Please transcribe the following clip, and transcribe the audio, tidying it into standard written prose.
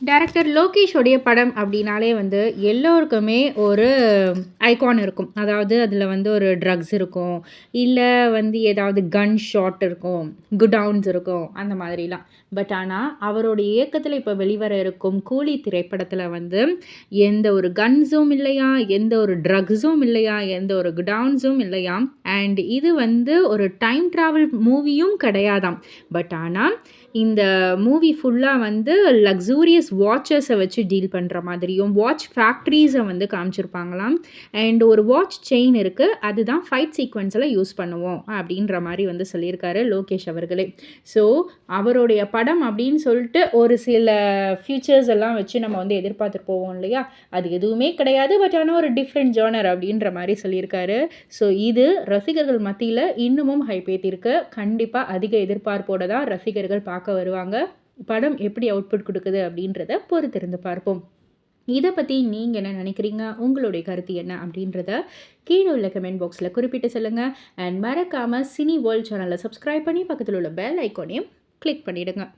Director லோகேஷோடைய படம் அப்படின்னாலே வந்து எல்லோருக்குமே ஒரு ஐகான் இருக்கும். அதாவது அதில வந்து ஒரு ட்ரக்ஸ் இருக்கும். இல்ல வந்து ஏதாவது கன் ஷாட் இருக்கும். குடவுன்ஸ் இருக்கும். அந்த மாதிரிலாம். பட் ஆனா, அவருடைய இயக்கத்தில இப்ப வெளிவர இருக்கும் கூலி திரைப்படத்தில வந்து எந்த ஒரு கன்ஸும் இல்லையா, எந்த ஒரு ட்ரக்ஸும் இல்லையா, எந்த ஒரு குடவுன்ஸும் இல்லையாம். அண்ட் இது வந்து ஒரு டைம் டிராவல் மூவியும் கிடையாதாம். பட் ஆனா, இந்த மூவி ஃபுல்லா வந்து லக்ஸூரியஸ் வாட்சஸ வச்சு டீல் பண்ற மாதிரியும், வாட்ச் ஃபேக்டரீஸ வந்து காமிச்சிருப்பாங்களாம். அண்ட் ஒரு வாட்ச் செயின் இருக்கு. அதுதான் ஃபைட் சீக்வென்ஸ்ல யூஸ் பண்ணுவோம் அப்படின்ற மாரி வந்து சொல்லியிருக்காரு லோகேஷ் அவர்களே. ஸோ, அவருடைய படம் அப்படின்னு சொல்லிட்டு ஒரு சில ஃபியூச்சர்ஸ் எல்லாம் வச்சு நம்ம வந்து எதிர்பார்த்துட்டு போவோம் இல்லையா? அது எதுவுமே கிடையாது. பட் ஆனா ஒரு டிஃப்ரெண்ட் ஜானர் அப்படின்ற மாரி சொல்லியிருக்காரு. ஸோ, இது ரசிகர்கள் மத்தியில இன்னமும் ஹைப் ஏத்தியிருக்கு. கண்டிப்பா அதிக எதிர்பார்ப்போட தான் ரசிகர்கள் பார்க்க வருவாங்க. படம் எப்படி அவுட்புட் குடுக்குது அப்படின்றத பொறுத்திருந்து பார்ப்போம். இத பத்தி நீங்க என்ன நினைக்கிறீங்க? உங்களுடைய கருத்து என்ன? அப்படின்றத கீழ உள்ள கமெண்ட் பாக்ஸ்ல குறிப்பிட்டு சொல்லுங்க. அண்ட் மறக்காம சினி வேர்ல்ட் சேனல சப்ஸ்கிரைப் பண்ணி பக்கத்துல உள்ள பெல் ஐகானையும் கிளிக் பண்ணிடுங்க.